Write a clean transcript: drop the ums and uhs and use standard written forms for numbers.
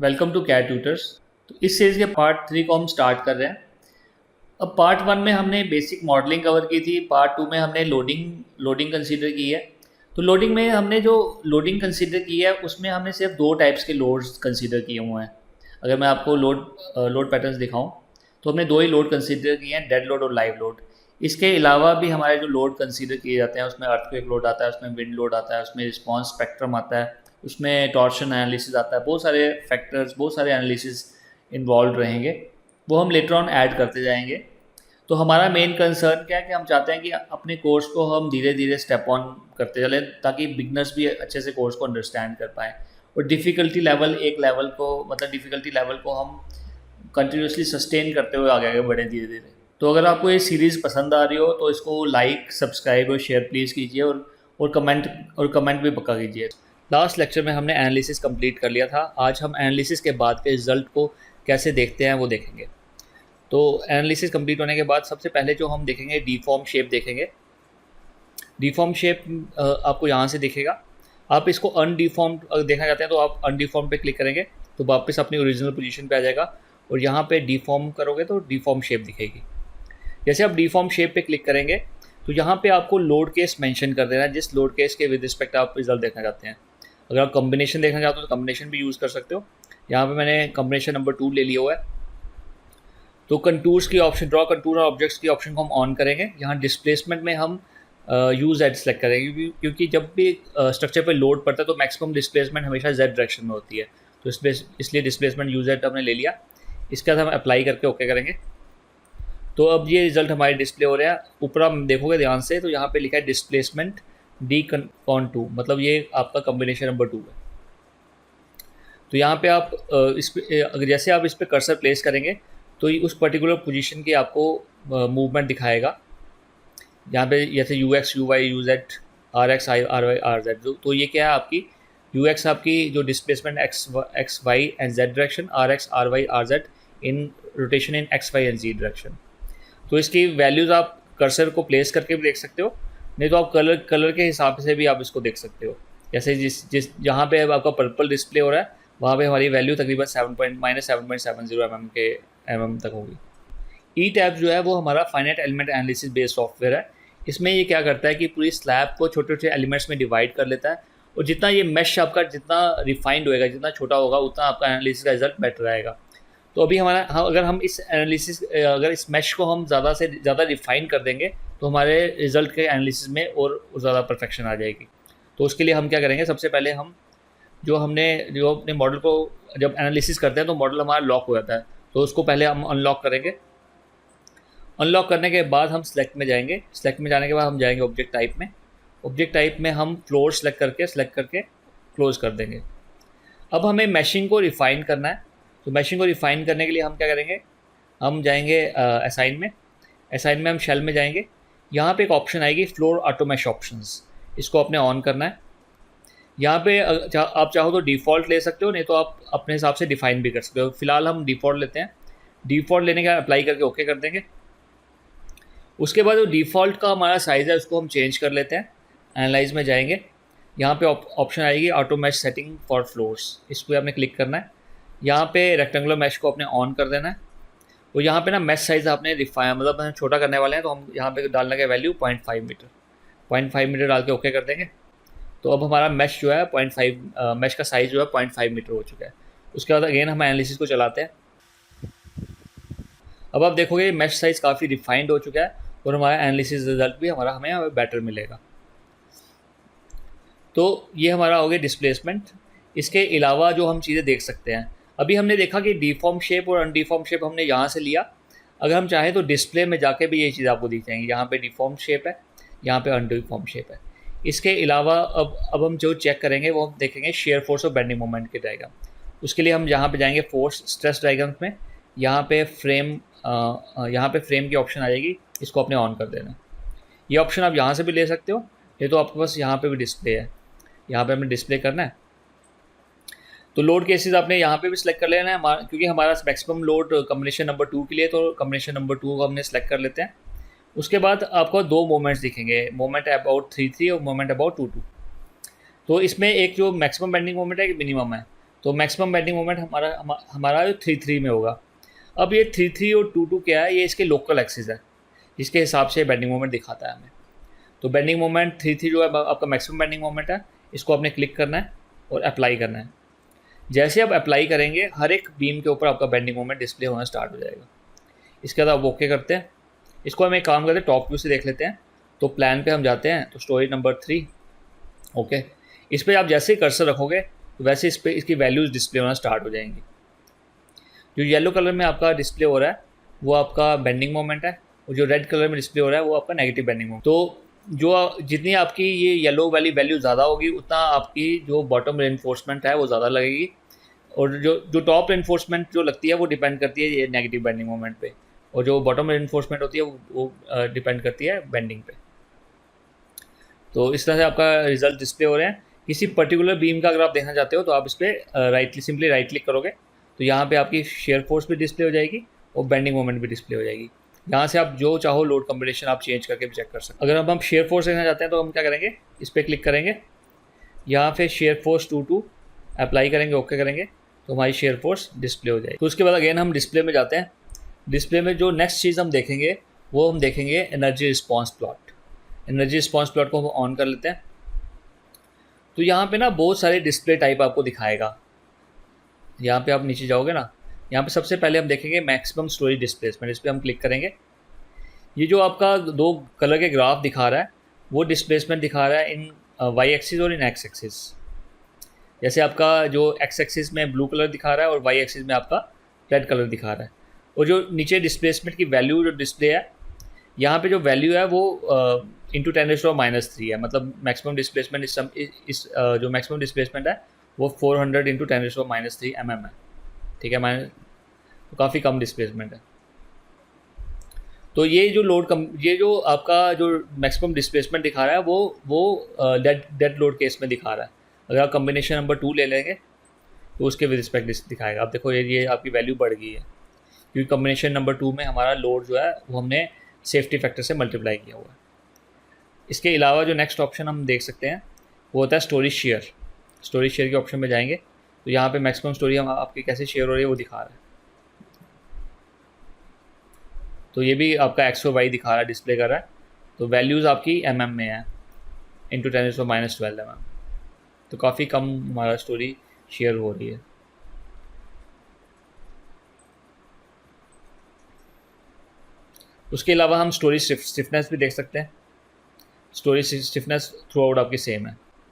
Welcome to cat tutors. तो इस series के पार्ट 3 को हम स्टार्ट कर रहे हैं। अब पार्ट 1 में हमने बेसिक मॉडलिंग कवर की थी, पार्ट 2 में हमने लोडिंग कंसीडर की है। तो लोडिंग में हमने जो लोडिंग कंसीडर की है उसमें हमने सिर्फ दो टाइप्स के लोड्स कंसीडर किए हुए हैं। अगर मैं आपको लोड पैटर्न्स दिखाऊं तो हमने दो ही लोड कंसीडर किए हैं, डेड लोड और लाइव लोड। इसके अलावा भी हमारे जो लोड कंसीडर किए जाते हैं उसमें अर्थक्वेक लोड आता है, उसमें विंड लोड आता है, उसमें रिस्पॉन्स स्पेक्ट्रम आता है, उसमें टॉर्शन एनालिसिस आता है। बहुत सारे फैक्टर्स, बहुत सारे एनालिसिस इन्वॉल्व रहेंगे, वो हम लेटर ऑन ऐड करते जाएंगे। तो हमारा मेन कंसर्न क्या है कि हम चाहते हैं कि अपने कोर्स को हम धीरे धीरे स्टेप ऑन करते चलें ताकि बिगनर्स भी अच्छे से कोर्स को अंडरस्टैंड कर पाएँ और डिफ़िकल्टी लेवल डिफ़िकल्टी लेवल को हम कंटिन्यूसली सस्टेन करते हुए आगे आगे बढ़ें धीरे धीरे। तो अगर आपको ये सीरीज़ पसंद आ रही हो तो इसको लाइक, सब्सक्राइब और शेयर प्लीज़ कीजिए और कमेंट भी पक्का कीजिए। लास्ट लेक्चर में हमने एनालिसिस कंप्लीट कर लिया था। आज हम एनालिसिस के बाद के रिजल्ट को कैसे देखते हैं वो देखेंगे। तो एनालिसिस कंप्लीट होने के बाद सबसे पहले जो हम देखेंगे डीफॉर्म शेप देखेंगे। डीफॉर्म शेप आपको यहाँ से दिखेगा। आप इसको अनडिफॉर्म देखना चाहते हैं तो आप अनडिफॉर्म पे क्लिक करेंगे तो वापस अपनी ओरिजिनल पोजीशन पे आ जाएगा और यहाँ पे डीफॉर्म करोगे तो डीफॉर्म शेप दिखेगी। जैसे आप डीफॉर्म शेप पे क्लिक करेंगे तो यहाँ पे आपको लोड केस मेंशन कर देना है, जिस लोड केस के विद रिस्पेक्ट आप रिजल्ट देखना चाहते हैं। अगर आप कॉम्बिनेशन देखना चाहते हो तो कॉम्बिनेशन भी यूज़ कर सकते हो। यहाँ पे मैंने कॉम्बिनेशन नंबर 2 ले लिया हुआ है। तो कंटूर्स की ऑप्शन, ड्रॉ कंटूर और ऑब्जेक्ट्स की ऑप्शन को हम ऑन करेंगे। यहाँ डिस्प्लेसमेंट में हम यूज़ एड सेलेक्ट करेंगे क्योंकि जब भी स्ट्रक्चर पे लोड पड़ता है तो मैक्सिमम डिस्प्लेसमेंट हमेशा जेड डायरेक्शन में होती है। तो इसलिए डिस्प्लेसमेंट यूज़ एड हमने ले लिया। इसके बाद हम अप्लाई करके ओके करेंगे। तो अब ये रिजल्ट हमारे डिस्प्ले हो रहे हैं। ऊपर आप देखोगे ध्यान से तो यहाँ पे लिखा है डिस्प्लेसमेंट डी कॉन 2, मतलब ये आपका कॉम्बिनेशन नंबर 2 है। तो यहाँ पे आप अगर जैसे आप इस पर कर्सर प्लेस करेंगे तो उस पर्टिकुलर पोजीशन की आपको मूवमेंट दिखाएगा। यहाँ पे जैसे U X, U Y, U Z, R X, R Y, R Z. तो ये क्या है आपकी यू एक्स आपकी जो displacement X Y and Z direction, R X, R Y, R Z in rotation in X Y and G direction. तो इसकी values आप कर्सर को प्लेस करके भी देख सकते हो, नहीं तो आप कलर के हिसाब से भी आप इसको देख सकते हो। जैसे जिस जहाँ पे आपका पर्पल डिस्प्ले हो रहा है वहाँ पे हमारी वैल्यू तकरीबन -7.70 mm तक होगी। ई टैब जो है वो हमारा finite element analysis based software है। इसमें ये क्या करता है कि पूरी स्लैब को छोटे छोटे एलिमेंट्स में डिवाइड कर लेता है और जितना ये मेश आपका जितना रिफाइंड होएगा, जितना छोटा होगा, उतना आपका एनालिसिस का रिजल्ट बेटर आएगा। तो अभी अगर हम इस मैश को हम ज़्यादा से ज़्यादा रिफाइन कर देंगे तो हमारे रिजल्ट के एनालिसिस में और ज़्यादा परफेक्शन आ जाएगी। तो उसके लिए हम क्या करेंगे, सबसे पहले हम जो अपने मॉडल को जब एनालिसिस करते हैं तो मॉडल हमारा लॉक हो जाता है, तो उसको पहले हम अनलॉक करेंगे। अनलॉक करने के बाद हम सेलेक्ट में जाएंगे। सेलेक्ट में जाने के बाद हम जाएंगे ऑब्जेक्ट टाइप में। ऑब्जेक्ट टाइप में हम फ्लोर सेलेक्ट करके क्लोज कर देंगे। अब हमें मैशिंग को रिफाइन करना है। तो मैशिंग को रिफाइन करने के लिए हम क्या करेंगे, हम जाएंगे असाइन में हम शेल में जाएंगे। यहाँ पे एक ऑप्शन आएगी फ्लोर ऑटो मैश ऑप्शंस, इसको आपने ऑन करना है। यहाँ पे आप चाहो तो डिफ़ॉल्ट ले सकते हो, नहीं तो आप अपने हिसाब से डिफाइन भी कर सकते हो। फिलहाल हम डिफ़ॉल्ट लेते हैं। डिफ़ॉल्ट लेने के बाद अप्लाई करके ओके कर देंगे। उसके बाद जो डिफ़ॉल्ट का हमारा साइज़ है उसको हम चेंज कर लेते हैं। एनालाइज में जाएंगे, यहाँ पे ऑप्शन आएगी auto mesh setting for floors, इस पर आपने क्लिक करना है। यहाँ पे रेक्टेंगुलर मैश को अपने ऑन कर देना है और यहाँ पे ना मैश साइज़ आपने मतलब हम छोटा करने वाले हैं तो हम यहाँ पे डालने का वैल्यू 0.5 मीटर डाल के ओके कर देंगे। तो अब हमारा मैश जो है 0.5 मैश का साइज़ जो है 0.5 मीटर हो चुका है। उसके बाद अगेन हम एनालिसिस को चलाते हैं। अब आप देखोगे मैश साइज़ काफ़ी रिफाइंड हो चुका है और हमारा एनालिसिस रिजल्ट भी हमें बेटर मिलेगा। तो ये हमारा हो गया डिस्प्लेसमेंट। इसके अलावा जो हम चीज़ें देख सकते हैं, अभी हमने देखा कि डीफॉर्म शेप और अनडीफॉर्म शेप हमने यहाँ से लिया। अगर हम चाहें तो डिस्प्ले में जाके भी ये चीज़ आपको दिख जाएंगी। यहाँ पे डीफॉर्म शेप है, यहाँ पे अनडीफॉर्म शेप है। इसके अलावा अब हम जो चेक करेंगे वो हम देखेंगे शेयर फोर्स और बेंडिंग मोमेंट के डायग्राम। उसके लिए हम यहाँ पे जाएंगे फोर्स स्ट्रेस डायग्राम्स में। यहाँ पे फ्रेम की ऑप्शन आ जाएगी, इसको अपने ऑन कर देना। ये ऑप्शन आप यहाँ से भी ले सकते हो, ये तो आपके पास यहाँ पे भी डिस्प्ले है, यहाँ पे हमें डिस्प्ले करना है। तो लोड केसेस आपने यहाँ पे भी सिलेक्ट कर लेना है, क्योंकि हमारा मैक्सिमम लोड कॉम्बिनेशन नंबर 2 के लिए, तो कॉम्बिनेशन नंबर 2 को हमने सेलेक्ट कर लेते हैं। उसके बाद आपको दो मोमेंट्स दिखेंगे, मोमेंट अबाउट 3 और मोमेंट अबाउट 2। तो इसमें एक जो मैक्सिमम बेंडिंग मोमेंट है, एक मिनिमम है। तो मैक्सिमम बेंडिंग मोमेंट हमारा जो 3-3 में होगा। अब ये 3-3 और 2-2 क्या है, ये इसके लोकल एक्सिस है, जिसके हिसाब से बेंडिंग मोमेंट दिखाता है हमें। तो बेंडिंग मोमेंट 3-3 जो है आपका मैक्सिमम बेंडिंग मोमेंट है, इसको आपने क्लिक करना है और अप्लाई करना है। जैसे आप अप्लाई करेंगे हर एक बीम के ऊपर आपका बेंडिंग मोमेंट डिस्प्ले होना स्टार्ट हो जाएगा। इसके बाद आप ओके करते हैं। इसको हम एक काम करते हैं, टॉप व्यू से देख लेते हैं। तो प्लान पे हम जाते हैं, तो स्टोरी नंबर 3, ओके। इस पर आप जैसे ही कर्सर रखोगे तो वैसे इस पर इसकी वैल्यूज़ डिस्प्ले होना स्टार्ट हो जाएंगी। जो येलो कलर में आपका डिस्प्ले हो रहा है वो आपका बेंडिंग मोमेंट है, और जो रेड कलर में डिस्प्ले हो रहा है वो आपका नेगेटिव बेंडिंग मोमेंट। तो जो जितनी आपकी ये येलो वाली वैल्यू ज़्यादा होगी, उतना आपकी जो बॉटम रेनफोर्समेंट है वो ज़्यादा लगेगी, और जो जो टॉप रेनफोर्समेंट जो लगती है वो डिपेंड करती है ये नेगेटिव बेंडिंग मोमेंट पे, और जो बॉटम रेनफोर्समेंट होती है वो डिपेंड करती है बेंडिंग पे। तो इस तरह से आपका रिजल्ट डिस्प्ले हो रहे हैं। किसी पर्टिकुलर बीम का अगर आप देखना चाहते हो तो आप इस पर सिंपली राइट क्लिक करोगे, तो यहाँ पे आपकी शेयर फोर्स भी डिस्प्ले हो जाएगी और बेंडिंग मोमेंट भी डिस्प्ले हो जाएगी। यहाँ से आप जो चाहो लोड कॉम्बिनेशन आप चेंज करके भी चेक कर सकते हो। अगर अब हम शेयर फोर्स देखना चाहते हैं तो हम क्या करेंगे, इस पर क्लिक करेंगे, यहाँ पे शेयर फोर्स 2-2 अप्लाई करेंगे, ओके करेंगे, तो हमारी शेयर फोर्स डिस्प्ले हो जाएगी। तो उसके बाद अगेन हम डिस्प्ले में जाते हैं। डिस्प्ले में जो नेक्स्ट चीज़ हम देखेंगे वो हम देखेंगे energy response plot. Energy response plot को हम ऑन कर लेते हैं। तो यहाँ पे ना बहुत सारे डिस्प्ले टाइप आपको दिखाएगा। यहाँ पे आप नीचे जाओगे ना, यहाँ पे सबसे पहले हम देखेंगे मैक्सिमम स्टोरेज डिस्प्लेसमेंट। इस पर हम क्लिक करेंगे। ये जो आपका 2 कलर के ग्राफ दिखा रहा है वो डिस्प्लेसमेंट दिखा रहा है इन वाई एक्सिस और इन एक्स एक्सिस। जैसे आपका जो एक्स एक्सिस में ब्लू कलर दिखा रहा है और वाई एक्सिस में आपका रेड कलर दिखा रहा है। और जो नीचे डिस्प्लेसमेंट की वैल्यू जो डिस्प्ले है, यहाँ पे जो वैल्यू है वो इंटू 10⁻³ है। मतलब मैक्सिमम डिस्प्लेसमेंट जो मैक्सिमम डिस्प्लेसमेंट है वो 400 इंटू 10⁻³ mm है, ठीक है। तो काफ़ी कम डिस्प्लेसमेंट है। तो ये जो आपका जो मैक्सिमम डिस्प्लेसमेंट दिखा रहा है वो डेड लोड केस में दिखा रहा है। अगर आप कॉम्बिनेशन नंबर 2 ले लेंगे तो उसके विद रिस्पेक्ट दिखाएगा। आप देखो ये आपकी वैल्यू बढ़ गई है, क्योंकि कॉम्बिनेशन नंबर 2 में हमारा लोड जो है वो हमने सेफ्टी फैक्टर से मल्टीप्लाई किया हुआ है। इसके अलावा जो नेक्स्ट ऑप्शन हम देख सकते हैं वो होता है स्टोरेज शेयर। स्टोरेज शेयर के ऑप्शन में जाएंगे तो यहाँ पे मैक्सिमम स्टोरेज हम आपकी कैसे शेयर हो रही है वो दिखा रहा है। तो ये भी आपका एक्स और वाई दिखा रहा है, डिस्प्ले कर रहा है। तो वैल्यूज़ आपकी mm में है, इंटू 10⁻12 mm। तो काफ़ी कम हमारा स्टोरी शेयर हो रही है। उसके अलावा हम स्टोरेज स्टिफनेस भी देख सकते हैं। स्टोरेज स्टिफनेस थ्रू आउट आपकी सेम है।